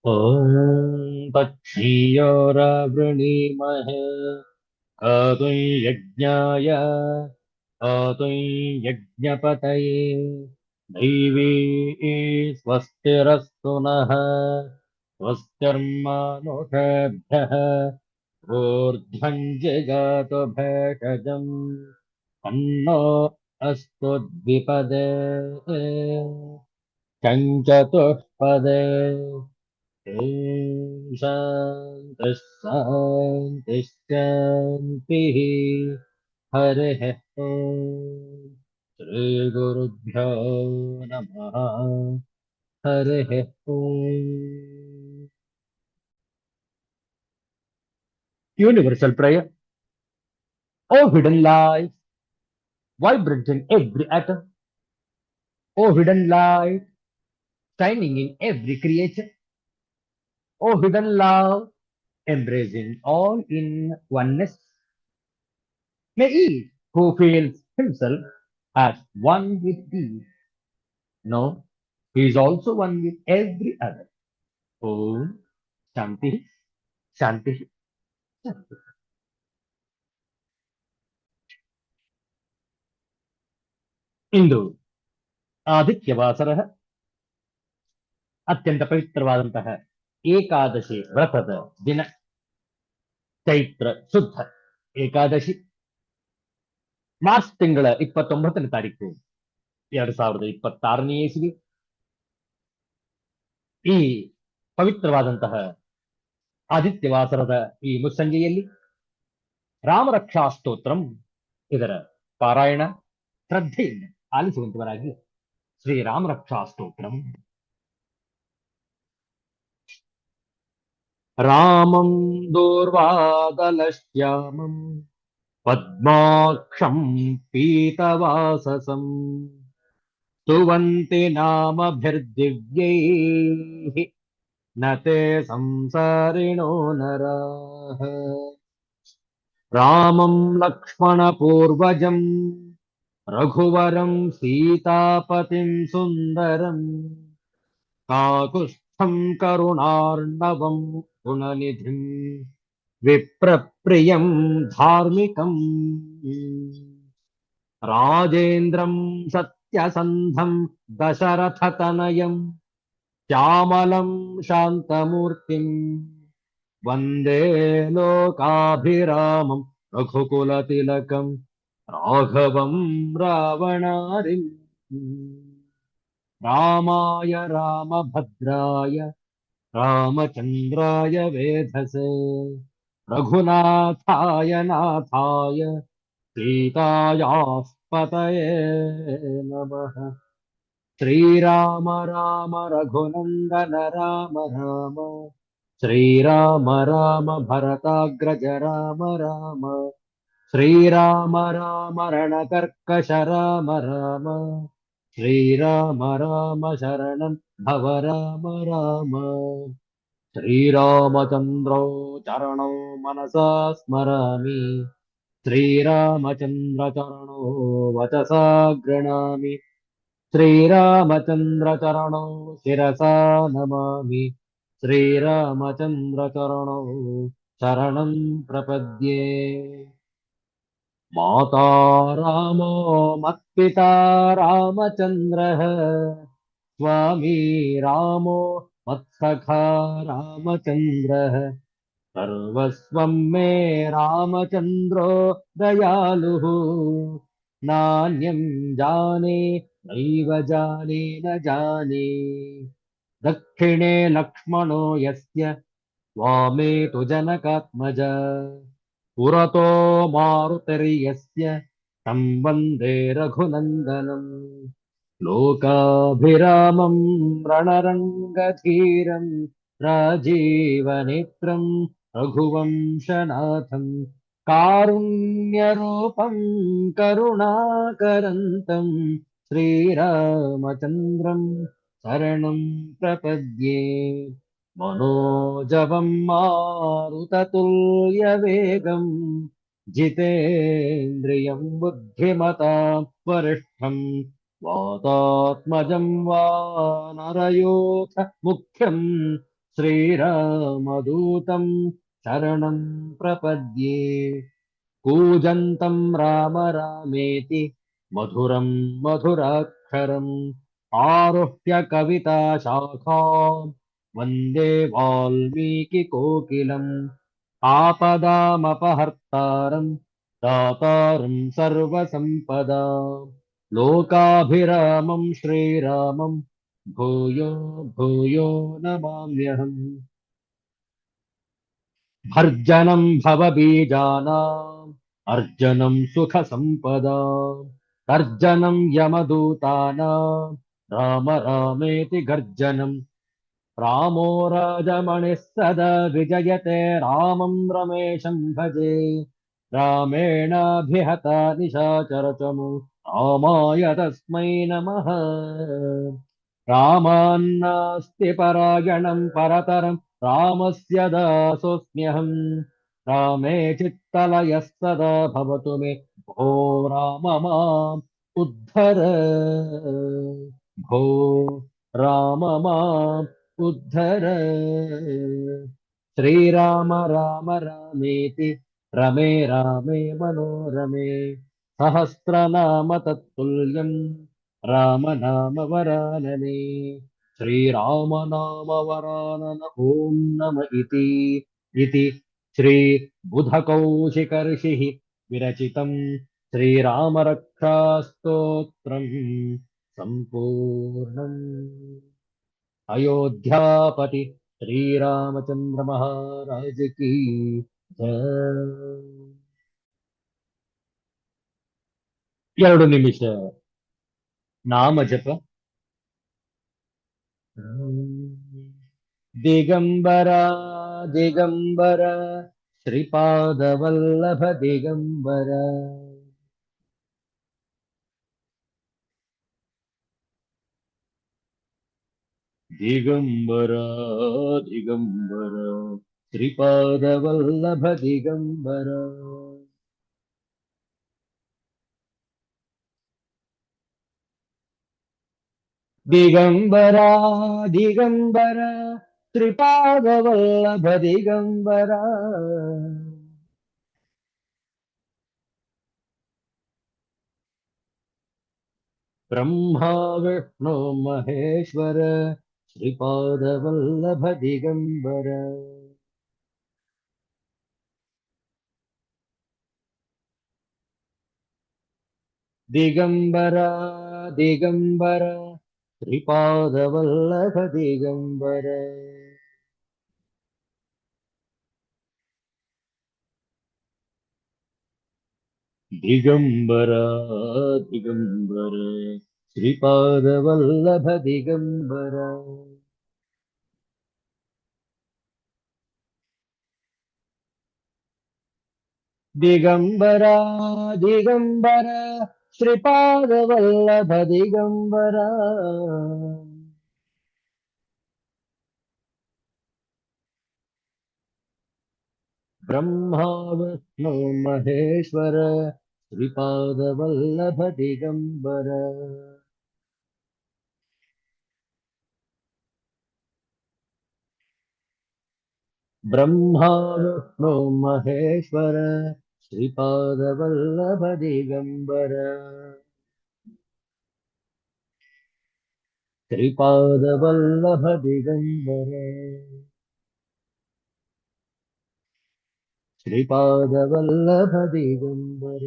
ॐ तच्छीयोरवृणीमहे गातुं यज्ञाय गातुं यज्ञपतये दैवी स्वस्तिरस्तु नः स्वस्तिर्मानुषेभ्यः ऊर्ध्वं जगातु भेषजम् तन्नो अस्तु द्विपदे चञ्चतुष्पदे ॐ शान्तिः शान्तिः शान्तिः हरिः ॐ श्रीगुरुभ्यो नमः हरिः ॐ Universal prayer. O hidden light, vibrant in every atom. O hidden light, shining in every creature. O hidden love, embracing all in oneness. May each who feels himself as one with thee know he is also one with every other. Om Shanti Shanti Shanti. ಇಂದು ಆದಿತ್ಯವಾಸರ ಅತ್ಯಂತ ಪವಿತ್ರವಾದಂತಹ ಏಕಾದಶಿ ವ್ರತದ ದಿನ ಚೈತ್ರ ಶುದ್ಧ Ekadashi March ತಿಂಗಳ 29ನೇ ತಾರೀಕು 2026ನೇ ಇಸವಿ. ಈ ಪವಿತ್ರವಾದಂತಹ ಆದಿತ್ಯವಾಸರದ ಈ ಮುಸ್ಸಂಜೆಯಲ್ಲಿ ರಾಮರಕ್ಷಾ ಸ್ತೋತ್ರಂ ಇದರ ಪಾರಾಯಣ ಶ್ರದ್ಧೆಯಿಂದ ಆಲಿಸುವಂತವರಾಗಿ ಶ್ರೀರಾಮರಕ್ಷಾ ಸ್ತೋತ್ರಂ. ರಾಮಂ ದೂರ್ವಾದಲಶ್ಯಾಮಂ ಪದ್ಮಾಕ್ಷಂ ಪೀತವಾಸಸಂ ಸ್ತುವಂತಿ ನಾಮಭಿರ್ದಿವ್ಯೈಃ ನ ತೇ ಸಂಸಾರಿಣೋ ನರಾಃ. ರಾಮಂ ಲಕ್ಷ್ಮಣಪೂರ್ವಜಂ ರಘುವರಂ ಸೀತಾಪತಿಂ ಸುಂದರಂ ಕಾಕುಸ್ಥಂ ಕರುಣಾರ್ಣವಂ ಗುಣನಿಧಿಂ ವಿಪ್ರಪ್ರಿಯಂ ಧಾರ್ಮಿಕಂ ರಾಜೇಂದ್ರಂ ಸತ್ಯಸಂಧಂ ದಶರಥತನಯಂ ಶ್ಯಾಮಲಂ ಶಾಂತಮೂರ್ತಿಂ ವಂದೇ ಲೋಕಾಭಿರಾಮಂ ರಘುಕುಲತಿಲಕಂ ರಾಘವಂ ರಾವಣಾರಿಂ. ರಾಮಾಯ ರಾಮಭದ್ರಾಯ ರಾಮಚಂದ್ರಾಯ ವೇಧಸೆ ರಘುನಾಥಾಯ ನಾಥಾಯ ಸೀತಾಯಾಃ ಪತಯೇ ನಮಃ. ಶ್ರೀರಾಮ ರಾಮ ರಘುನಂದನ ರಾಮ ರಾಮ ಶ್ರೀರಾಮ ರಾಮ ಭರತಾಗ್ರಜ ರಾಮ ರಾಮ ಶ್ರೀರಾಮ ರಾಮ ರಣಕರ್ಕಶ ರಾಮ ರಾಮ ಶ್ರೀರಾಮ ರಾಮ ಶರಣಂ ಭವ ರಾಮ ರಾಮ. ಶ್ರೀರಾಮಚಂದ್ರೋ ಚರಣೋ ಮನಸಾ ಸ್ಮರಾಮಿ ಶ್ರೀರಾಮಚಂದ್ರ ಚರಣೋ ವಚಸಾ ಗೃಣಾಮಿ ಶ್ರೀರಾಮಚಂದ್ರ ಚರಣೋ ಶಿರಸಾ ನಮಾಮಿ ಶ್ರೀರಾಮಚಂದ್ರ ಚರಣೋ ಶರಣಂ ಪ್ರಪದ್ಯೆ. ಮಾತಾ ರಾಮೋ ಮತ್ಪಿತಾ ರಾಮಚಂದ್ರಃ ಸ್ವಾಮಿ ರಾಮೋ ಮತ್ಸಖಾ ರಾಮಚಂದ್ರಃ ಸರ್ವಸ್ವಂ ಮೇ ರಾಮಚಂದ್ರೋ ದಯಾಲುಃ ನಾನ್ಯಂ ಜಾನೆ ನೈವ ಜಾನೆ ನ ಜಾನೆ. ದಕ್ಷಿಣೆ ಲಕ್ಷ್ಮಣೋ ಯಸ್ಯ ವಾಮೇ ತು ಜನಕಾತ್ಮಜ ಪುರತೋ ಮಾರುತಿರ್ಯಸ್ಯ तं ವಂದೇ ರಘುನಂದನಂ. ಲೋಕಾಭಿರಾಮಂ ರಣರಂಗಧೀರಂ ರಾಜೀವನೇತ್ರಂ ರಘುವಂಶನಾಥಂ ಕಾರುಣ್ಯರೂಪಂ ಕರುಣಾಕರಂತಂ ಶ್ರೀರಾಮಚಂದ್ರಂ ಶರಣಂ ಪ್ರಪದ್ಯೆ. मनोजवं मारुततुल्यवेगं जितेन्द्रियं बुद्धिमतां वरिष्ठं वातात्मजं वानरयूथ मुख्यं श्रीरामदूतं शरणं प्रपद्ये। कूजन्तं राम रामेति मधुरं मधुराक्षरम् आरुह्य कविता शाखाम् वन्दे वाल्मीकिकोकिलम्। आपदामपहर्तारम् दातारं सर्वसम्पदाम् लोकाभिरामं श्रीरामं भूयो भूयो नमाम्यहम्। भर्जनं भवबीजानाम् अर्जनं सुखसम्पदाम् तर्जनं यमदूतानां राम रामेति गर्जनम्। रामो राजमणिः सदा विजयते रामं रमेशं भजे। रामेणाभिहता निशाचरचमु रामाय तस्मै नमः। रामान्नास्ति परायणं परतरं रामस्य दासोऽस्म्यहम्। रामे चित्तलयः सदा भवतु मे भो राम माम् उद्धर। भो राम माम् उद्धर। श्रीराम राम रामेति रमे रामे मनोरमे सहस्रनाम तत्तुल्यम् राम नाम वरानने। श्रीराम नाम वरानन ॐ नम इति श्री बुधकौशिकर्षिः विरचितम् श्रीराम रक्षास्तोत्रम् सम्पूर्णम्। अयोध्यापति श्रीरामचंद्र महाराज की जय। 2 ನಿಮಿಷ ನಾಮ ಜಪ. ದಿಗಂಬರ ದಿಗಂಬರ ಶ್ರೀಪಾದವಲ್ಲಭ ದಿಗಂಬರ. ದಿಗಂಬರ ದಿಗಂಬರ ಶ್ರೀಪಾದವಲ್ಲಭ ದಿಗಂಬರ. ದಿಗಂಬರ ದಿಗಂಬರ ಶ್ರೀಪಾದವಲ್ಲಭ ದಿಗಂಬರ. ಬ್ರಹ್ಮ ವಿಷ್ಣು ಮಹೇಶ್ವರ ಶ್ರೀಪಾದವಲ್ಲಭ ದಿಗಂಬರ. ದಿಗಂಬರ ದಿಗಂಬರ ಶ್ರೀಪಾದವಲ್ಲಭ ದಿಗಂಬರ. ದಿಗಂಬರ ದಿಗಂಬರ ಶ್ರೀಪಾದವಲ್ಲಭ ದಿಗಂಬರ. ದಿಗಂಬರ ದಿಗಂಬರ ಶ್ರೀಪಾದವಲ್ಲಭ ದಿಗಂಬರ. ಬ್ರಹ್ಮ ವಿಷ್ಣು ಮಹೇಶ್ವರ ಶ್ರೀಪಾದವಲ್ಲಭ ದಿಗಂಬರ. ಬ್ರಹ್ಮ ವಿಷ್ಣು ಮಹೇಶ್ವರ ಶ್ರೀಪಾದವಲ್ಲಭ ದಿಗಂಬರ. ಶ್ರೀಪಾದವಲ್ಲಭ ದಿಗಂಬರ. ಶ್ರೀಪಾದವಲ್ಲಭ ದಿಗಂಬರ.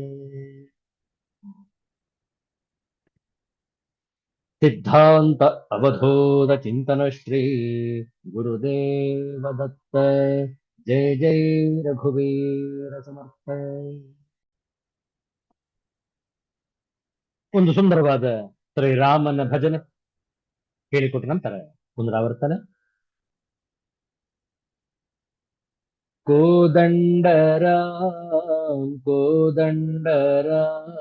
सिद्धांत अवधूत चिंतन श्री गुरुदेव दत्त। जय जय रघुवीर समर्थ। ಒಂದು ಸುಂದರವಾದ ಶ್ರೀರಾಮನ ಭಜನೆ ಹೇಳಿಕೊಟ್ಟ ನಂತರ ಪುನರಾವರ್ತನೆ. ಕೋದಂಡರಾಮ್ ಕೋದಂಡರಾಮ್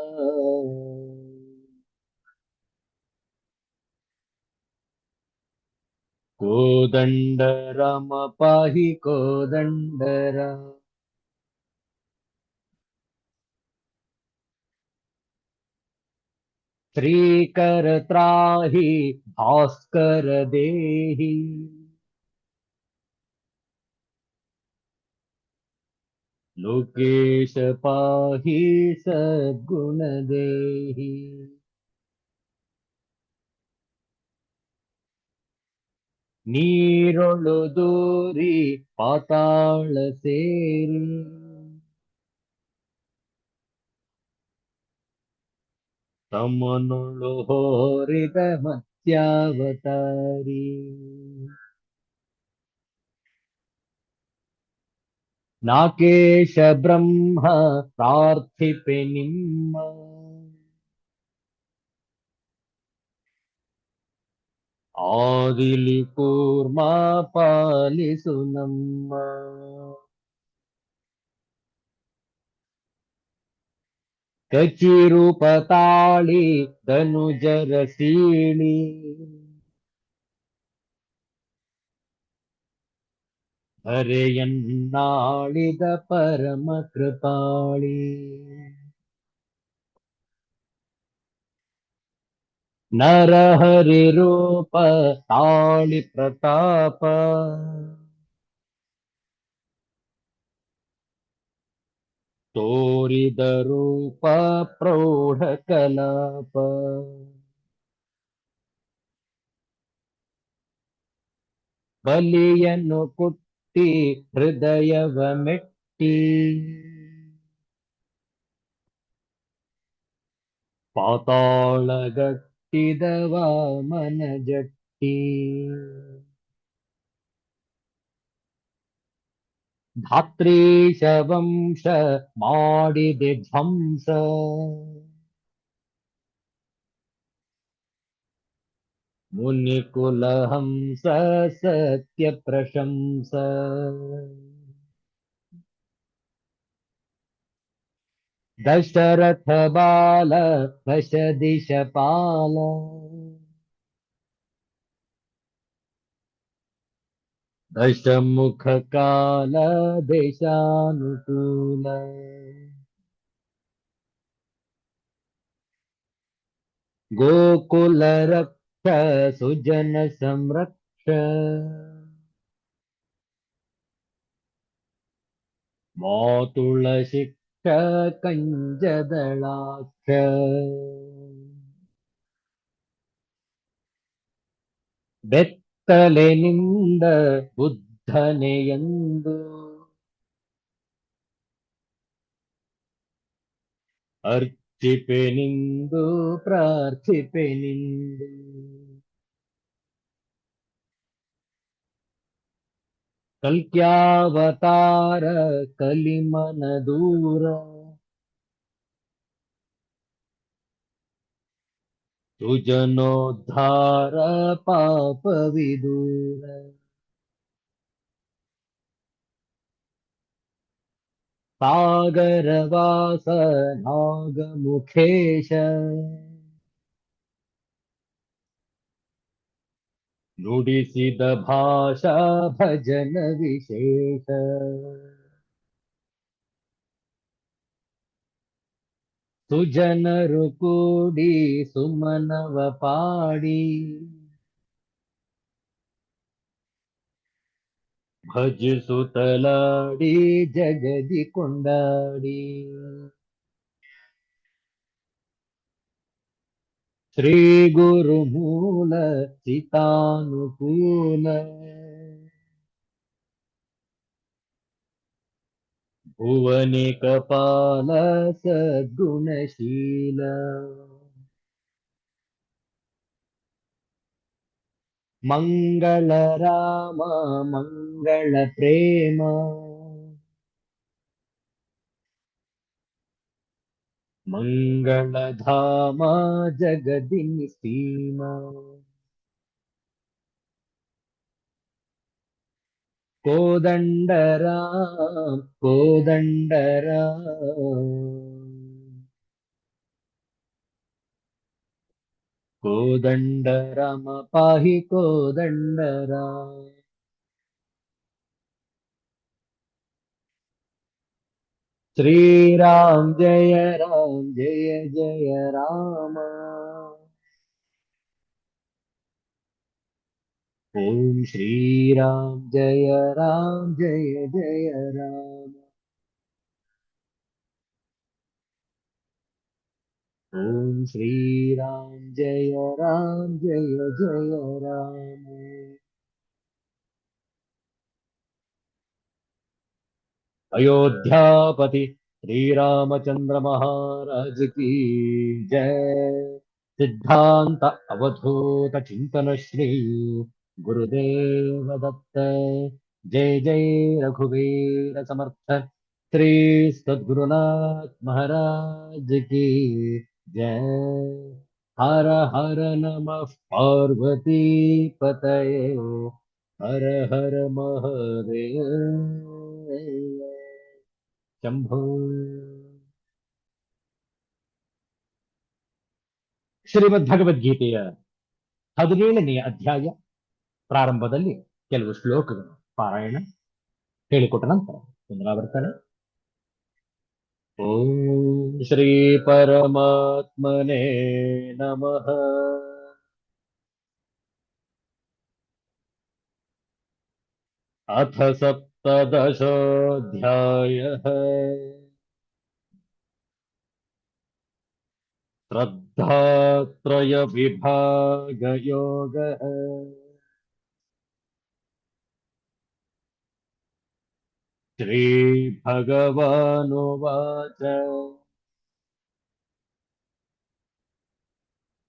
ಕೋದಂಡರಾಮ ಪಾಹಿ ಕೋದಂಡರಾಮ. श्रीकर त्राहि भास्कर देहि लोकेश पाहि सद्गुणदेहि ನೀರೊಳು ದೂರಿ ಪಾತಾಳ ಸೇರಿ ತಮ್ಮನೊಳು ಹೋರಿದ ಮತ್ಸ್ಯಾವತಾರಿ ನಾಕೇಶ ಬ್ರಹ್ಮ ಪ್ರಾರ್ಥಿಪೆ ನಿಮ್ಮ ಆದಿಲಿ ಕೂರ್ಮ ಪಾಲಿಸು ನಮ್ಮ ಕಚಿರೂಪ ತಾಳಿ ಧನುಜರ ಸೀಳಿ ಹರೆಯನ್ನಾಳಿದ ಪರಮ ಕೃಪಾಳಿ ನರಹರಿ ರೂಪ ತಾಳಿ ಪ್ರತಾಪ ತೋರಿದ ರೂಪ ಪ್ರೌಢ ಕಲಾಪ ಬಲಿಯನ್ನು ಕುಟ್ಟಿ ಹೃದಯವ ಮೆಟ್ಟಿ ಪಾತಾಳಗಟ್ಟಿದ ವಾಮನ ಜಟ್ಟಿ ಧಾತ್ರೀಶ ವಂಶ ಮಾಡಿದೆ ಧ್ವಂಸ ಮುನಿಕುಲ ಹಂಸ ಸತ್ಯ ಪ್ರಶಂಸ ದಶರಥ ಬಾಲ ದಶ ದಿಶ ಪಾಲ ದಶಮುಖ ಕಾಲ ದೇಶಾನುಕೂಲ ಗೋಕುಲ ರಕ್ಷ ಸುಜನ ಸಂರಕ್ಷ ಮಾತುಳ ಶಿಕ್ಷ ಕಂಜದಳಾಕ್ಷ ಬೆತ್ತಲೆನಿಂದ ಬುದ್ಧನೆಯೆಂದು ಅರ್ಚಿಪೆನಿಂದು ಪ್ರಾರ್ಥಿಪೆನಿಂದು ಕಲ್ಕ್ಯಾವತಾರ ಕಲಿಮನ ದೂರ ಸುಜನೋದ್ಧಾರ ಪಾಪ ವಿದೂರ ಸಾಗರವಾಸ ನಾಗಮುಖೇಶ ನುಡಿಸಿದ ಭಾಷಾ ಭಜನ ವಿಶೇಷ ಸುಜನರು ಕೂಡಿ ಸುಮನವ ಪಾಡಿ ಭಜಿಸುತ್ತಲಾಡಿ ಜಗದಿ ಕೊಂಡಾಡಿ ಶ್ರೀ ಗುರು ಮೂಲ ಚಿತಾನುಕೂಲ ಭುವನಿ ಕಪಾಲ ಸದ್ಗುಣಶೀಲ ಮಂಗಳ ರಾಮ ಮಂಗಳ ಪ್ರೇಮ ಮಂಗಳಧಾಮ ಜಗದಿನಿ ಸೀಮಾ ಕೋದಂಡರಾಮ ಕೋದಂಡರಾಮ ಪಾಹಿ ಕೋದಂಡರಾಮ श्रीराम जय जय राम ओम श्री राम जय जय राम ओम श्री राम जय जय राम। अयोध्यापति श्री रामचंद्र महाराज की जय। सिद्धांत अवधूत चिंतन श्री गुरुदेव दत्त। जय जय रघुवीर समर्थ श्री सद्गुरुनाथ महाराज की जय। हर हर नमः पार्वती पतये। हर हर महादेव ಶಂಭೋ. ಶ್ರೀಮದ್ ಭಗವದ್ಗೀತೆಯ 17ನೆಯ ಅಧ್ಯಾಯ ಪ್ರಾರಂಭದಲ್ಲಿ ಕೆಲವು ಶ್ಲೋಕಗಳು ಪಾರಾಯಣ ಹೇಳಿಕೊಟ್ಟ ನಂತರ ಪುನರಾವರ್ತನೆ. ಓಂ ಶ್ರೀ ಪರಮಾತ್ಮನೇ ನಮಃ. ಅಥ ಸಪ್ತದಶೋऽಧ್ಯಾಯಃ. ಶ್ರದ್ಧಾತ್ರಯ ವಿಭಾಗ ಯೋಗಃ. श्रीभगवानुवाच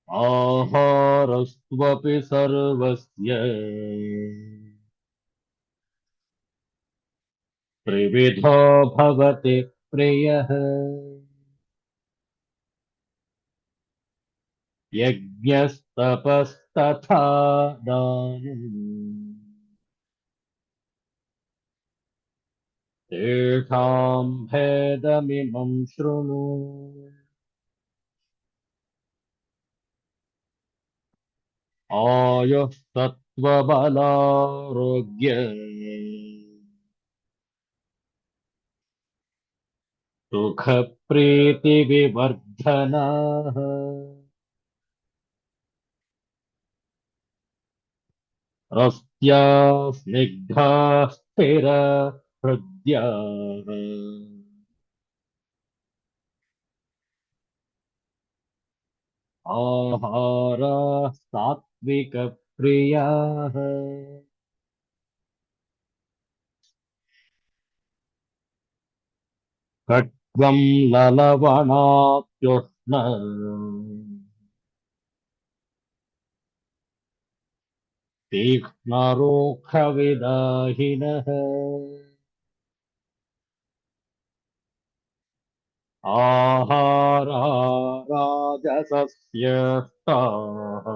आहारस्त्वपि सर्वस्य त्रिविधो भवति प्रियः। यज्ञस्तपस्तथा दानम् तेषां भेदमिमं शृणु। आयुः सत्त्वबलारोग्य सुखप्रीतिविवर्धनाः। रस्या स्निग्धा स्थिर हृद्याः। आहाराः सात्विकप्रियाः। कट्वं ललवणात्युष्ण तीक्ष्णरूक्षविदाहिनः। आहारा राजसस्यष्टाः।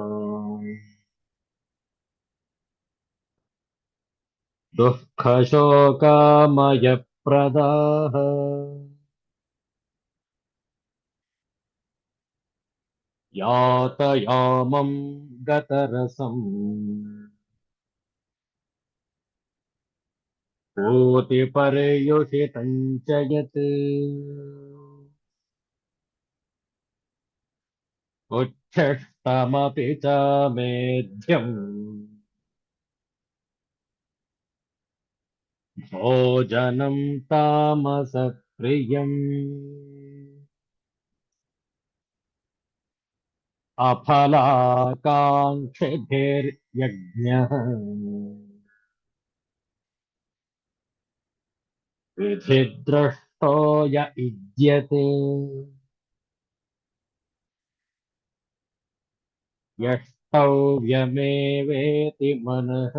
दुःखशोकामयप्रदाः। यातयामं गतरसम् पूतिपर्युषितं च यत् उच्छिष्टमपि च मेध्यम् भोजनं तामसप्रियम्। अफलाकाङ्क्षिभिर्यज्ञः विधिद्रष्टो य युज्यते। यष्टव्यमेवेति मनः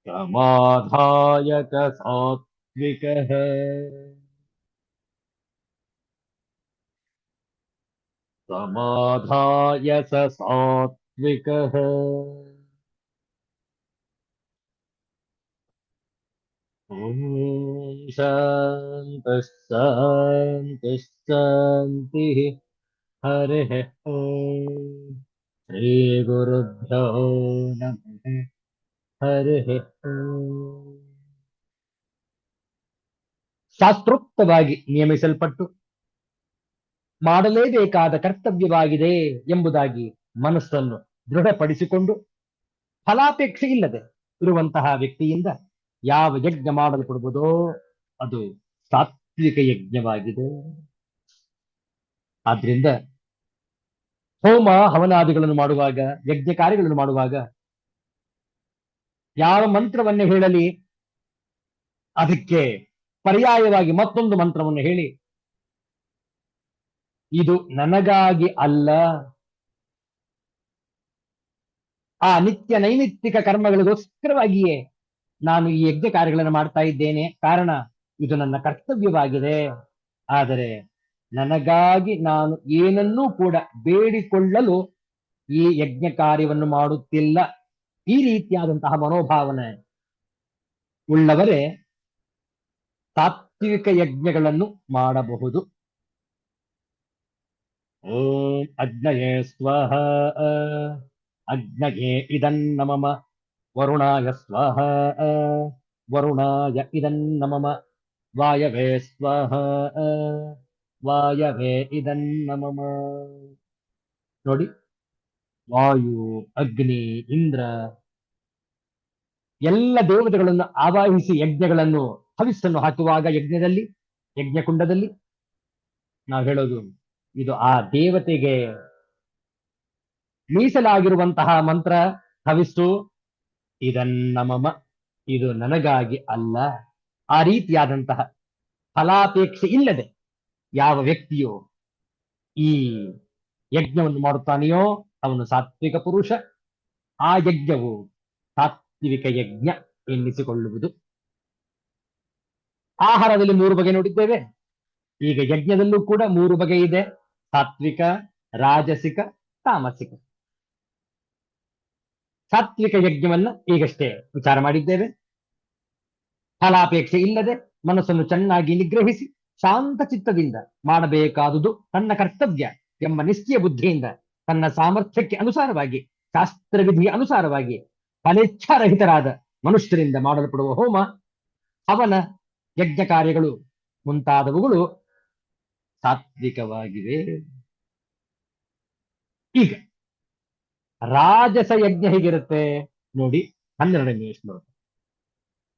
समाधाय च सात्विकः। समाधाय स सात्विकः। ॐ शान्तिः शान्तिः शान्तिः। हरिः ॐ श्रीगुरुभ्यो नमः। हरिः ॐ. ಶಾಸ್ತ್ರೋಕ್ತವಾಗಿ ನಿಯಮಿಸಲ್ಪಟ್ಟು ಮಾಡಲೇಬೇಕಾದ ಕರ್ತವ್ಯವಾಗಿದೆ ಎಂಬುದಾಗಿ ಮನಸ್ಸನ್ನು ದೃಢಪಡಿಸಿಕೊಂಡು ಫಲಾಪೇಕ್ಷೆ ಇಲ್ಲದೆ ಇರುವಂತಹ ವ್ಯಕ್ತಿಯಿಂದ ಯಾವ ಯಜ್ಞ ಮಾಡಲ್ಪಡುವುದೋ ಅದು ಸಾತ್ವಿಕ ಸಾತ್ವಿಕ ಯಜ್ಞವಾಗಿದೆ. ಆದ್ರಿಂದ ಹೋಮ ಹವನಾದಿಗಳನ್ನು ಮಾಡುವಾಗ, ಯಜ್ಞ ಕಾರ್ಯಗಳನ್ನು ಮಾಡುವಾಗ ಯಾವ ಮಂತ್ರವನ್ನು ಹೇಳಲಿ ಅದಕ್ಕೆ ಪರ್ಯಾಯವಾಗಿ ಮತ್ತೊಂದು ಮಂತ್ರವನ್ನು ಹೇಳಿ, ಇದು ನನಗಾಗಿ ಅಲ್ಲ, ಆ ನಿತ್ಯ ನೈಮಿತ್ತಿಕ ಕರ್ಮಗಳಿಗೋಸ್ಕರವಾಗಿಯೇ ನಾನು ಈ ಯಜ್ಞ ಕಾರ್ಯಗಳನ್ನು ಮಾಡ್ತಾ ಇದ್ದೇನೆ. ಕಾರಣ ಇದು ನನ್ನ ಕರ್ತವ್ಯವಾಗಿದೆ. ಆದರೆ ನನಗಾಗಿ ನಾನು ಏನನ್ನೂ ಕೂಡ ಬೇಡಿಕೊಳ್ಳಲು ಈ ಯಜ್ಞ ಕಾರ್ಯವನ್ನು ಮಾಡುತ್ತಿಲ್ಲ. ಈ ರೀತಿಯಾದಂತಹ ಮನೋಭಾವನೆ ಉಳ್ಳವರೇ ತಾತ್ವಿಕ ಯಜ್ಞಗಳನ್ನು ಮಾಡಬಹುದು. ಓಂ ಅಗ್ನಯೇ ಸ್ವಹ, ಅಗ್ನಯೇ ಇದನ್ನ ಮಮ, ವರುಣಾಯ ಸ್ವಹ, ವರುಣಾಯ ಇದನ್ನ ಮಮ, ವಾಯವೇ ಸ್ವಹ, ವಾಯವೇ ಇದನ್ನ ಮಮ. ನೋಡಿ, ವಾಯು, ಅಗ್ನಿ, ಇಂದ್ರ ಎಲ್ಲ ದೇವತೆಗಳನ್ನು ಆವಾಹಿಸಿ ಯಜ್ಞಗಳನ್ನು ಹವಿಸ್ಸನ್ನು ಹಾಕುವಾಗ ಯಜ್ಞದಲ್ಲಿ, ಯಜ್ಞಕುಂಡದಲ್ಲಿ ನಾವು ಹೇಳೋದು ಇದು ಆ ದೇವತೆಗೆ ಮೀಸಲಾಗಿರುವಂತಹ ಮಂತ್ರ. ಹವಿಸ್ಸು ಇದನ್ನ ಮಮ, ಇದು ನನಗಾಗಿ ಅಲ್ಲ. ಆ ರೀತಿಯಾದಂತಹ ಫಲಾಪೇಕ್ಷೆ ಇಲ್ಲದೆ ಯಾವ ವ್ಯಕ್ತಿಯು ಈ ಯಜ್ಞವನ್ನು ಮಾಡುತ್ತಾನೆಯೋ ಅವನು ಸಾತ್ವಿಕ ಪುರುಷ. ಆ ಯಜ್ಞವು ಸಾತ್ವಿಕ ಯಜ್ಞ ಎನ್ನಿಸಿಕೊಳ್ಳುವುದು. ಆಹಾರದಲ್ಲಿ 3 ಬಗೆ ನೋಡಿದ್ದೇವೆ. ಈಗ ಯಜ್ಞದಲ್ಲೂ ಕೂಡ 3 ಬಗೆ ಇದೆ: ಸಾತ್ವಿಕ, ರಾಜಸಿಕ, ತಾಮಸಿಕ. ಸಾತ್ವಿಕ ಯಜ್ಞವನ್ನ ಈಗಷ್ಟೇ ವಿಚಾರ ಮಾಡಿದ್ದೇವೆ. ಫಲಾಪೇಕ್ಷೆ ಇಲ್ಲದೆ ಮನಸ್ಸನ್ನು ಚೆನ್ನಾಗಿ ನಿಗ್ರಹಿಸಿ ಶಾಂತ ಚಿತ್ತದಿಂದ ಮಾಡಬೇಕಾದುದು ತನ್ನ ಕರ್ತವ್ಯ ಎಂಬ ನಿಶ್ಚಯ ಬುದ್ಧಿಯಿಂದ ತನ್ನ ಸಾಮರ್ಥ್ಯಕ್ಕೆ ಅನುಸಾರವಾಗಿ, ಶಾಸ್ತ್ರವಿಧಿಯ ಅನುಸಾರವಾಗಿ ಫಲೇಚ್ಛಾರಹಿತರಾದ ಮನುಷ್ಯರಿಂದ ಮಾಡಲ್ಪಡುವ ಹೋಮ, ಹವನ, ಯಜ್ಞ ಕಾರ್ಯಗಳು ಮುಂತಾದವುಗಳು ಸಾತ್ವಿಕವಾಗಿವೆ. ಈಗ ರಾಜಸ ಯಜ್ಞ ಹೇಗಿರುತ್ತೆ ನೋಡಿ, 12ನೇ ಶ್ಲೋಕ.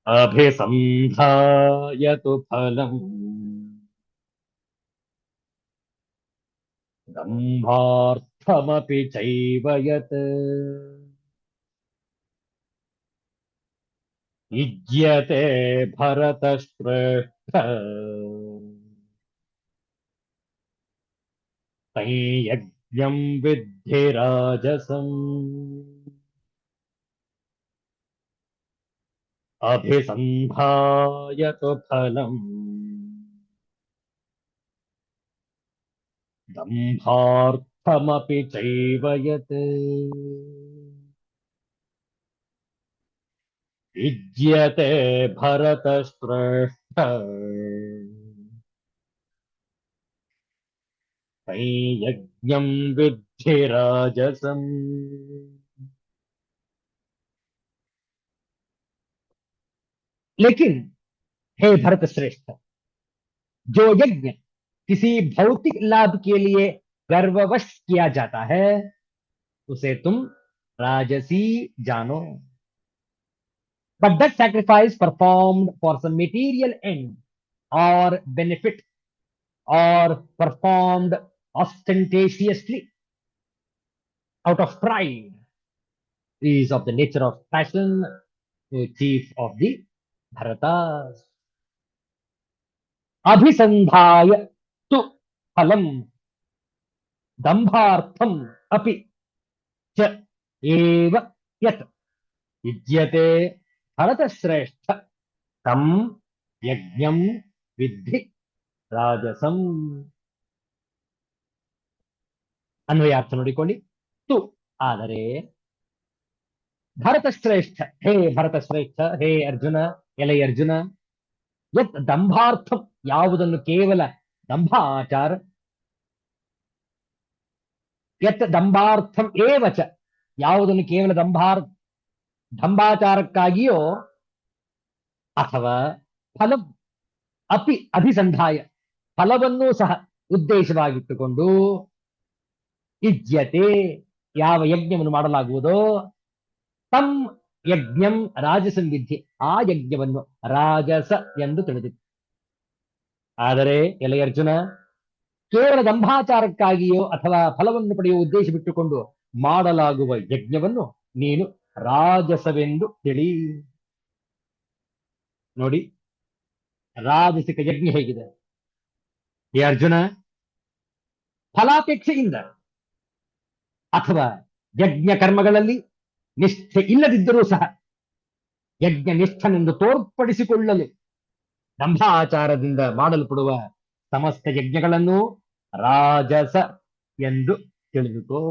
ಅಭಿಸಂಧಾಯತು ಫಲಂ ದಂಭಾರ್ಥಮಪಿ ಚೈವ ಯತ್ ಯುಜ್ಯತೆ ಭರತಶ್ರೇಷ್ಠ ಸಂಯಜ್ಞಂ ವಿದ್ಧಿ ರಾಜಸಂ. ಅಭಿಸಂಧಾಯತು ಫಲಂ ದಂಭಾರ್ಥಮಪಿ ಚೈವ ಯತ್ ಯುಜ್ಯತೆ ಭರತಶ್ರೇಷ್ಠ संयज्ञं विद्धि राजसम. लेकिन हे भरत श्रेष्ठ, जो यज्ञ किसी भौतिक लाभ के लिए गर्ववश किया जाता है उसे तुम राजसी जानो. But that sacrifice performed for some material end or benefit or performed ostentatiously out of pride is of the nature of passion, chief of the Bharatas. अभिसंधाय तु फलम दंभार्थम अपि च एव यत् युज्यते भरतश्रेष्ठ तम यज्ञं विद्धि राजसं. ಅನ್ವಯಾರ್ಥ ನೋಡಿಕೊಳ್ಳಿ. ತು ಆದರೆ ಭರತಶ್ರೇಷ್ಠ, ಹೇ ಭರತಶ್ರೇಷ್ಠ, ಹೇ ಅರ್ಜುನ, ಎಲೆ ಅರ್ಜುನ, ಯತ್ ದಂಭಾರ್ಥಂ ಯಾವುದನ್ನು ಕೇವಲ ದಂಭಾಚಾರ, ಯತ್ ದಂಭಾರ್ಥಂ ಏವಚ ಯಾವುದನ್ನು ಕೇವಲ ದಂಭಾಚಾರಕ್ಕಾಗಿಯೋ ಅಥವಾ ಫಲಂ ಅಪಿ ಅಭಿಸಂಧಾಯ ಫಲವನ್ನೂ ಸಹ ಉದ್ದೇಶವಾಗಿಟ್ಟುಕೊಂಡು ಯುಜ್ಯತೆ ಯಾವ ಯಜ್ಞವನ್ನು ಮಾಡಲಾಗುವುದೋ ತಂ ಯಜ್ಞಂ ರಾಜಸಂ ವಿಧಿ ಆ ಯಜ್ಞವನ್ನು ರಾಜಸ ಎಂದು ತಿಳಿದಿತ್ತು. ಆದರೆ ಎಲೆ ಅರ್ಜುನ, ಕೇವಲ ದಂಭಾಚಾರಕ್ಕಾಗಿಯೋ ಅಥವಾ ಫಲವನ್ನು ಪಡೆಯುವ ಉದ್ದೇಶ ಬಿಟ್ಟುಕೊಂಡು ಮಾಡಲಾಗುವ ಯಜ್ಞವನ್ನು ನೀನು ರಾಜಸವೆಂದು ತಿಳಿ. ನೋಡಿ, ರಾಜಸಿಕ ಯಜ್ಞ ಹೇಗಿದೆ. ಈ ಅರ್ಜುನ, ಫಲಾಪೇಕ್ಷೆಯಿಂದ ಅಥವಾ ಯಜ್ಞ ಕರ್ಮಗಳಲ್ಲಿ ನಿಷ್ಠೆ ಇಲ್ಲದಿದ್ದರೂ ಸಹ ಯಜ್ಞ ನಿಷ್ಠನೆಂದು ತೋರ್ಪಡಿಸಿಕೊಳ್ಳಲು ದಂಭಾಚಾರದಿಂದ ಮಾಡಲ್ಪಡುವ ಸಮಸ್ತ ಯಜ್ಞಗಳನ್ನು ರಾಜಸ ಎಂದು ತಿಳಿದುಕೋ.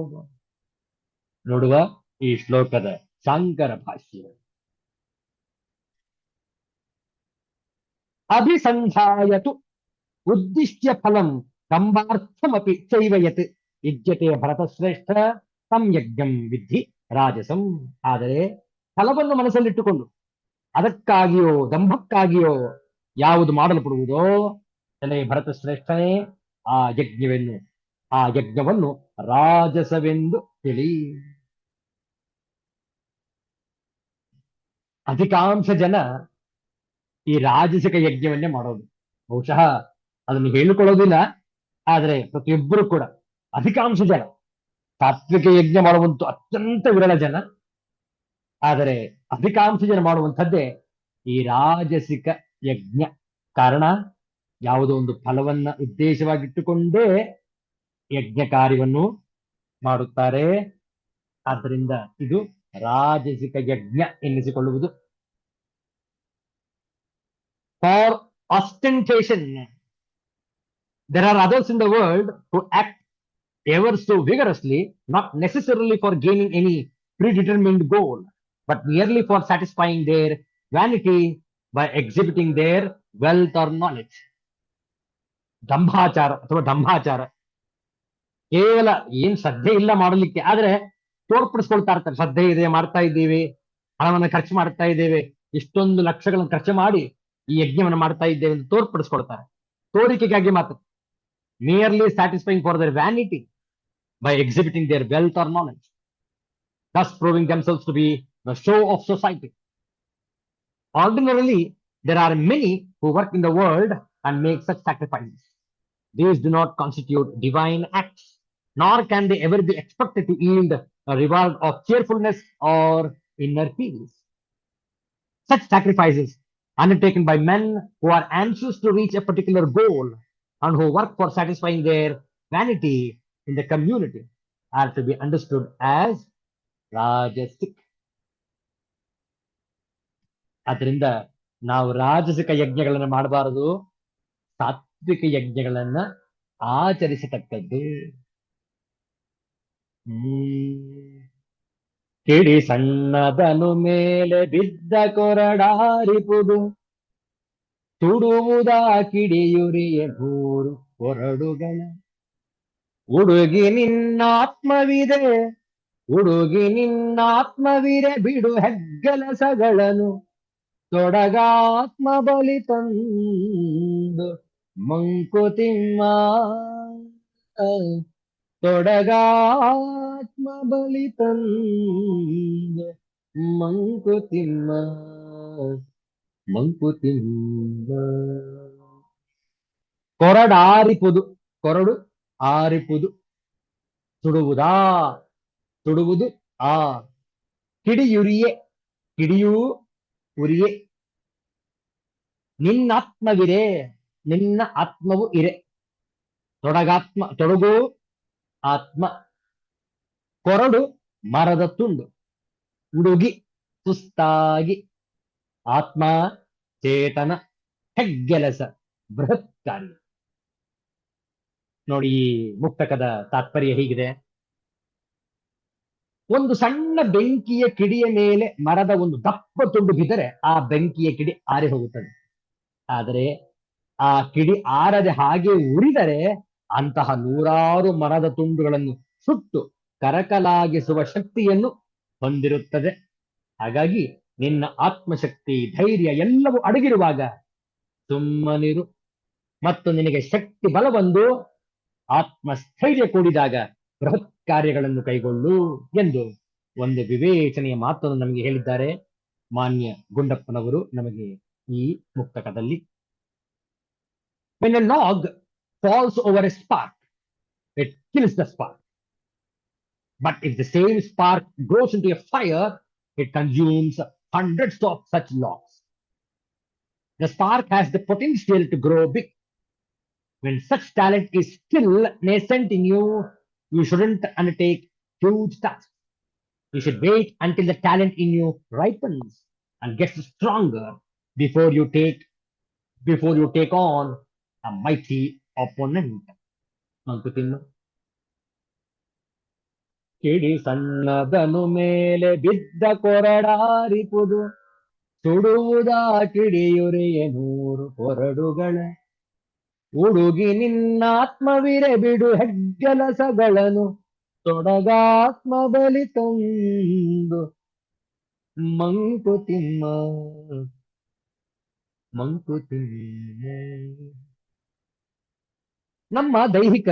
ನೋಡುವ ಈ ಶ್ಲೋಕದ ಶಾಂಕರ ಭಾಷ್ಯ. ಅಭಿಸಂಧಾಯತು ಉದ್ದಿಶ್ಯ ಫಲಂ ಕಂಬಾರ್ಥಮಪಿ ಚೈವಯತ್ ಯುಜ್ಯತೆ ಭರತಶ್ರೇಷ್ಠ ತಂ ಯಜ್ಞಂ ವಿಧಿ ರಾಜಸಂ. ಆದರೆ ಫಲವನ್ನು ಮನಸ್ಸಲ್ಲಿಟ್ಟುಕೊಂಡು ಅದಕ್ಕಾಗಿಯೋ ದಂಭಕ್ಕಾಗಿಯೋ ಯಾವುದು ಮಾಡಲ್ಪಡುವುದೋ, ತಲೆ ಭರತಶ್ರೇಷ್ಠನೇ, ಆ ಯಜ್ಞವನ್ನು ರಾಜಸವೆಂದು ತಿಳಿ. ಅಧಿಕಾಂಶ ಜನ ಈ ರಾಜಸಿಕ ಯಜ್ಞವನ್ನೇ ಮಾಡೋದು. ಬಹುಶಃ ಅದನ್ನು ಹೇಳಿಕೊಳ್ಳೋದಿಲ್ಲ, ಆದರೆ ಪ್ರತಿಯೊಬ್ಬರು ಕೂಡ ಅಧಿಕಾಂಶ ಜನ ಸಾತ್ವಿಕ ಯಜ್ಞ ಮಾಡುವಂತೂ ಅತ್ಯಂತ ವಿರಳ ಜನ. ಆದರೆ ಅಧಿಕಾಂಶ ಜನ ಮಾಡುವಂಥದ್ದೇ ಈ ರಾಜಸಿಕ ಯಜ್ಞ. ಕಾರಣ, ಯಾವುದೋ ಒಂದು ಫಲವನ್ನ ಉದ್ದೇಶವಾಗಿಟ್ಟುಕೊಂಡೇ ಯಜ್ಞ ಕಾರ್ಯವನ್ನು ಮಾಡುತ್ತಾರೆ. ಆದ್ದರಿಂದ ಇದು ರಾಜಸಿಕ ಯಜ್ಞ ಎನ್ನಿಸಿಕೊಳ್ಳುವುದು. For ostentation there are others in the world who act ever so vigorously, not necessarily for gaining any predetermined goal, but merely for satisfying their vanity by exhibiting their wealth or knowledge. ದಂಭಾಚಾರ ಅಥವಾ ದಂಭಾಚಾರ ಕೇವಲ ಏನ್ ಶ್ರದ್ಧೆ ಇಲ್ಲ ಮಾಡಲಿಕ್ಕೆ, ಆದ್ರೆ ತೋರ್ಪಡಿಸ್ಕೊಳ್ತಾ ಇರ್ತಾರೆ. ಶ್ರದ್ಧೆ ಇದೆ, ಮಾಡ್ತಾ ಇದ್ದೀವಿ, ಹಣವನ್ನು ಖರ್ಚು ಮಾಡ್ತಾ ಇದ್ದೇವೆ, ಇಷ್ಟೊಂದು ಲಕ್ಷಗಳನ್ನು ಖರ್ಚು ಮಾಡಿ ಈ ಯಜ್ಞವನ್ನು ಮಾಡ್ತಾ ಇದ್ದೇವೆ ಎಂದು ತೋರ್ಪಡಿಸ್ಕೊಳ್ತಾರೆ. ತೋರಿಕೆಗಾಗಿ ಮಾತ್ರ, merely satisfying for their vanity by exhibiting their wealth or knowledge, thus proving themselves to be the show of society. Ordinarily, there are many who work in the world and make such sacrifices. These do not constitute divine acts, nor can they ever be expected to yield a reward of cheerfulness or inner peace. Such sacrifices, undertaken by men who are anxious to reach a particular goal and who work for satisfying their vanity in the community, are to be understood as rajasic. ಅದರಿಂದ ನಾವು ರಾಜಸಿಕ ಯಜ್ಞಗಳನ್ನು ಮಾಡಬಾರದು, ಸಾತ್ವಿಕ ಯಜ್ಞಗಳನ್ನ ಆಚರಿಸತಕ್ಕದ್ದು. ಕಿಡಿ ಸಣ್ಣದನು ಮೇಲೆ ಬಿದ್ದ ಕೊರಡಾರಿಪುದು, ತುಡುವುದ ಕಿಡಿಯುರಿಯ ಮೂರು ಕೊರಡುಗಳ. ಹುಡುಗಿ ನಿನ್ನಾತ್ಮವಿದೆ, ಹುಡುಗಿ ನಿನ್ನಾತ್ಮವಿರೆ, ಬಿಡು ಹೆಗ್ಗಲಸಗಳನ್ನು ತೊಡಗಾತ್ಮ ಬಲಿ ತಂದು ಮಂಕುತಿಮ್ಮ. ತೊಡಗಾತ್ಮ ಬಲಿ ತಂದು ಮಂಕುತಿಮ್ಮ, ಮಂಕುತಿಮ್ಮ. ಕೊರಡಾರಿಪುದು, ಕೊರಡು ಆರಿಪುದು, ಸುಡುವುದಾ, ಸುಡುವುದು ಆ. ಕಿಡಿಯುರಿಯೆ, ಕಿಡಿಯೂ ಉರಿಯೆ. ನಿನ್ನಾತ್ಮವಿರೆ, ನಿನ್ನ ಆತ್ಮವು ಇರೆ. ತೊಡಗಾತ್ಮ, ತೊಡಗು ಆತ್ಮ. ಕೊರಡು ಮರದ ತುಂಡು, ಹುಡುಗಿ ಸುಸ್ತಾಗಿ, ಆತ್ಮ ಚೇತನ, ಹೆಗ್ಗೆಲಸ ಬೃಹತ್ ಕಾರ್ಯ. ನೋಡಿ, ಈ ಮುಕ್ತಕದ ತಾತ್ಪರ್ಯ ಹೀಗಿದೆ. ಒಂದು ಸಣ್ಣ ಬೆಂಕಿಯ ಕಿಡಿಯ ಮೇಲೆ ಮರದ ಒಂದು ದಪ್ಪ ತುಂಡು ಬಿದ್ದರೆ ಆ ಬೆಂಕಿಯ ಕಿಡಿ ಆರಿ ಹೋಗುತ್ತದೆ. ಆದರೆ ಆ ಕಿಡಿ ಆರದೆ ಹಾಗೆ ಉರಿದರೆ ಅಂತಹ ನೂರಾರು ಮರದ ತುಂಡುಗಳನ್ನು ಸುಟ್ಟು ಕರಕಲಾಗಿಸುವ ಶಕ್ತಿಯನ್ನು ಹೊಂದಿರುತ್ತದೆ. ಹಾಗಾಗಿ ನಿನ್ನ ಆತ್ಮಶಕ್ತಿ, ಧೈರ್ಯ ಎಲ್ಲವೂ ಅಡಗಿರುವಾಗ ಸುಮ್ಮನಿರು, ಮತ್ತು ನಿನಗೆ ಶಕ್ತಿ ಬಲ ಬಂದು ಆತ್ಮಸ್ಥೈರ್ಯ ಕೂಡಿದಾಗ ಬೃಹತ್ ಕಾರ್ಯಗಳನ್ನು ಕೈಗೊಳ್ಳು ಎಂದು ಒಂದು ವಿವೇಚನೆಯ ಮಾತನ್ನು ನಮಗೆ ಹೇಳಿದ್ದಾರೆ ಮಾನ್ಯ ಗುಂಡಪ್ಪನವರು ನಮಗೆ ಈ ಮುಕ್ತಕದಲ್ಲಿ. When a log falls over a spark, it kills the spark. But if the same spark goes into a fire, it consumes hundreds of such logs. The spark has the potential to grow big. When such talent is still nascent in you, you shouldn't undertake huge tasks. You should wait until the talent in you ripens and gets stronger before you take on a mighty opponent. Mankutimma. ಕಿಡಿ ಸಣ್ಣದನು ಮೇಲೆ ಬಿದ್ದ ಕೊರಡಾರಿಪುದು, ಸುಡುವುದ ಕಿಡಿಯುರಿಯ 100 ಕೊರಡುಗಳ, ಉಡುಗಿ ನಿನ್ನಾತ್ಮವಿರೆ ಬಿಡು ಹೆಗ್ಗೆಲಸಗಳನ್ನು, ತೊಡಗಾತ್ಮ ಬಲಿ ತಂದು. ಮಂಕುತಿಮ್ಮ ಮಂಕುತಿಮ್ಮ. ನಮ್ಮ ದೈಹಿಕ,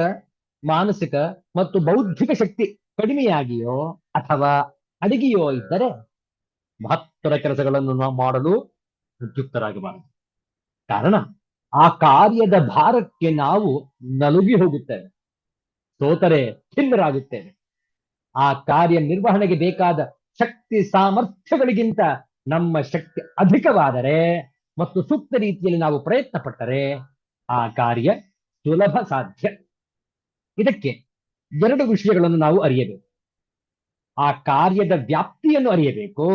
ಮಾನಸಿಕ ಮತ್ತು ಬೌದ್ಧಿಕ ಶಕ್ತಿ ಕಡಿಮೆಯಾಗಿಯೋ ಅಥವಾ ಅಡಗಿಯೋ ಇದ್ದರೆ ಮಹತ್ತರ ಕೆಲಸಗಳನ್ನು ನಾವು ಮಾಡಲು ಉದ್ಯುಕ್ತರಾಗಬಾರದು. ಕಾರಣ ಆ ಕಾರ್ಯದ ಭಾರಕ್ಕೆ ನಾವು ನಲುಗಿ ಹೋಗುತ್ತೇವೆ, ಸೋತರೆ ಖಿನ್ನರಾಗುತ್ತೇವೆ. ಆ ಕಾರ್ಯ ನಿರ್ವಹಣೆಗೆ ಬೇಕಾದ ಶಕ್ತಿ ಸಾಮರ್ಥ್ಯಗಳಿಗಿಂತ ನಮ್ಮ ಶಕ್ತಿ ಅಧಿಕವಾದರೆ ಮತ್ತು ಸೂಕ್ತ ರೀತಿಯಲ್ಲಿ ನಾವು ಪ್ರಯತ್ನ ಪಟ್ಟರೆ ಆ ಕಾರ್ಯ ಸುಲಭ ಸಾಧ್ಯ. ಇದಕ್ಕೆ 2 ವಿಷಯಗಳನ್ನು ನಾವು ಅರಿಯಬೇಕು. ಆ ಕಾರ್ಯದ ವ್ಯಾಪ್ತಿಯನ್ನು ಅರಿಯಬೇಕು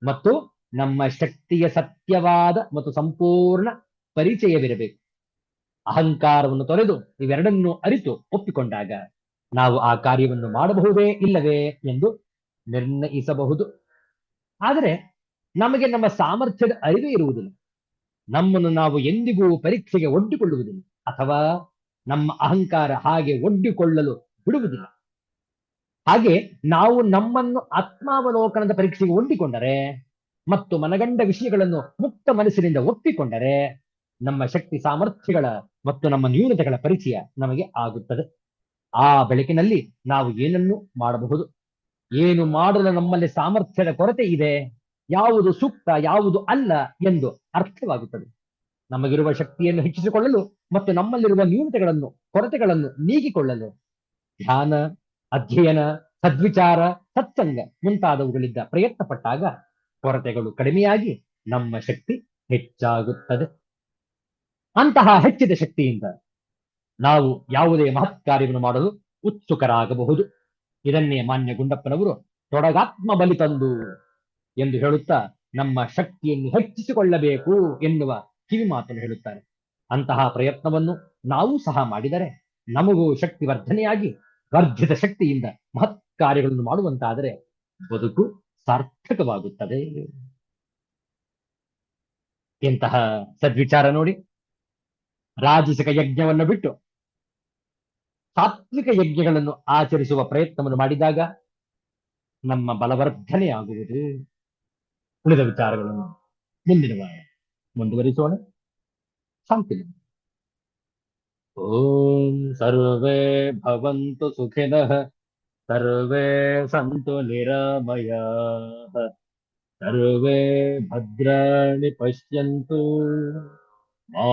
ಮತ್ತು ನಮ್ಮ ಶಕ್ತಿಯ ಸತ್ಯವಾದ ಮತ್ತು ಸಂಪೂರ್ಣ ಪರಿಚಯವಿರಬೇಕು. ಅಹಂಕಾರವನ್ನು ತೊರೆದು ಇವೆರಡನ್ನು ಅರಿತು ಒಪ್ಪಿಕೊಂಡಾಗ ನಾವು ಆ ಕಾರ್ಯವನ್ನು ಮಾಡಬಹುದೇ ಇಲ್ಲವೇ ಎಂದು ನಿರ್ಣಯಿಸಬಹುದು. ಆದರೆ ನಮಗೆ ನಮ್ಮ ಸಾಮರ್ಥ್ಯದ ಅರಿವೇ ಇರುವುದಿಲ್ಲ. ನಮ್ಮನ್ನು ನಾವು ಎಂದಿಗೂ ಪರೀಕ್ಷೆಗೆ ಒಡ್ಡಿಕೊಳ್ಳುವುದಿಲ್ಲ ಅಥವಾ ನಮ್ಮ ಅಹಂಕಾರ ಹಾಗೆ ಒಡ್ಡಿಕೊಳ್ಳಲು ಬಿಡುವುದಿಲ್ಲ. ಹಾಗೆ ನಾವು ನಮ್ಮನ್ನು ಆತ್ಮಾವಲೋಕನದ ಪರೀಕ್ಷೆಗೆ ಒಡ್ಡಿಕೊಂಡರೆ ಮತ್ತು ಮನಗಂಡ ವಿಷಯಗಳನ್ನು ಮುಕ್ತ ಮನಸ್ಸಿನಿಂದ ಒಪ್ಪಿಕೊಂಡರೆ ನಮ್ಮ ಶಕ್ತಿ ಸಾಮರ್ಥ್ಯಗಳ ಮತ್ತು ನಮ್ಮ ನ್ಯೂನತೆಗಳ ಪರಿಚಯ ನಮಗೆ ಆಗುತ್ತದೆ. ಆ ಬೆಳಕಿನಲ್ಲಿ ನಾವು ಏನನ್ನು ಮಾಡಬಹುದು, ಏನು ಮಾಡಲು ನಮ್ಮಲ್ಲಿ ಸಾಮರ್ಥ್ಯದ ಕೊರತೆ ಇದೆ, ಯಾವುದು ಸೂಕ್ತ ಯಾವುದು ಅಲ್ಲ ಎಂದು ಅರ್ಥವಾಗುತ್ತದೆ. ನಮಗಿರುವ ಶಕ್ತಿಯನ್ನು ಹೆಚ್ಚಿಸಿಕೊಳ್ಳಲು ಮತ್ತು ನಮ್ಮಲ್ಲಿರುವ ನ್ಯೂನತೆಗಳನ್ನು, ಕೊರತೆಗಳನ್ನು ನೀಗಿಕೊಳ್ಳಲು ಧ್ಯಾನ, ಅಧ್ಯಯನ, ಸದ್ವಿಚಾರ, ಸತ್ಸಂಗ ಮುಂತಾದವುಗಳಿಂದ ಪ್ರಯತ್ನ ಪಟ್ಟಾಗ ಕೊರತೆಗಳು ಕಡಿಮೆಯಾಗಿ ನಮ್ಮ ಶಕ್ತಿ ಹೆಚ್ಚಾಗುತ್ತದೆ. ಅಂತಹ ಹೆಚ್ಚಿದ ಶಕ್ತಿಯಿಂದ ನಾವು ಯಾವುದೇ ಮಹತ್ ಕಾರ್ಯವನ್ನು ಮಾಡಲು ಉತ್ಸುಕರಾಗಬಹುದು. ಇದನ್ನೇ ಮಾನ್ಯ ಗುಂಡಪ್ಪನವರು ತೊಡಗಾತ್ಮ ಬಲಿ ತಂದು ಎಂದು ಹೇಳುತ್ತಾ ನಮ್ಮ ಶಕ್ತಿಯನ್ನು ಹೆಚ್ಚಿಸಿಕೊಳ್ಳಬೇಕು ಎನ್ನುವ ಕಿವಿ ಮಾತನ್ನು ಹೇಳುತ್ತಾರೆ. ಅಂತಹ ಪ್ರಯತ್ನವನ್ನು ನಾವು ಸಹ ಮಾಡಿದರೆ ನಮಗೂ ಶಕ್ತಿ ವರ್ಧನೆಯಾಗಿ ವರ್ಧಿತ ಶಕ್ತಿಯಿಂದ ಮಹತ್ ಕಾರ್ಯಗಳನ್ನು ಮಾಡುವಂತಾದರೆ ಬದುಕು ಸಾರ್ಥಕವಾಗುತ್ತದೆ. ಇಂತಹ ಸದ್ವಿಚಾರ ನೋಡಿ. ರಾಜಸಿಕ ಯಜ್ಞವನ್ನು ಬಿಟ್ಟು ಸಾತ್ವಿಕ ಯಜ್ಞಗಳನ್ನು ಆಚರಿಸುವ ಪ್ರಯತ್ನವನ್ನು ಮಾಡಿದಾಗ ನಮ್ಮ ಬಲವರ್ಧನೆಯಾಗುವುದು. ಉಳಿದ ವಿಚಾರಗಳನ್ನು ಮುಂದಿನ ವಾರ ಮುಂದುವರಿಸೋಣ. ಶಾಂತಿ. ಓಂ ಸರ್ವೇ ಭವಂತು ಸುಖಿನಃ, ಸರ್ವೇ ಸಂತು ನಿರಾಮಯಾಃ, ಸರ್ವೇ ಭದ್ರಾಣಿ ಪಶ್ಯಂತು, ಮಾ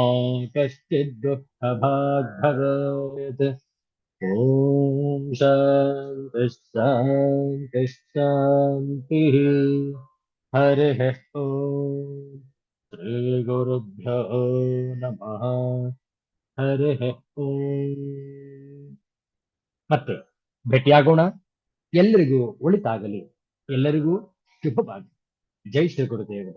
ಕಶ್ಚಿತ್ ದುಃಖಭಾಗ್ ಭವೇತ್. ಓಂ ಶಾಂತಿ ಶಾಂತಿ ಶಾಂತಿ. ಹರಿಃ ಓಂ. ಶ್ರೀ ಗುರುಭ್ಯೋ ನಮಃ. ಹರಿಃ ಓಂ. ಮತ್ತೆ ಭೇಟಿಯಾಗೋಣ. ಎಲ್ಲರಿಗೂ ಒಳಿತಾಗಲಿ, ಎಲ್ಲರಿಗೂ ಶುಭವಾಗಲಿ. ಜೈ ಶ್ರೀ ಗುರುದೇವ.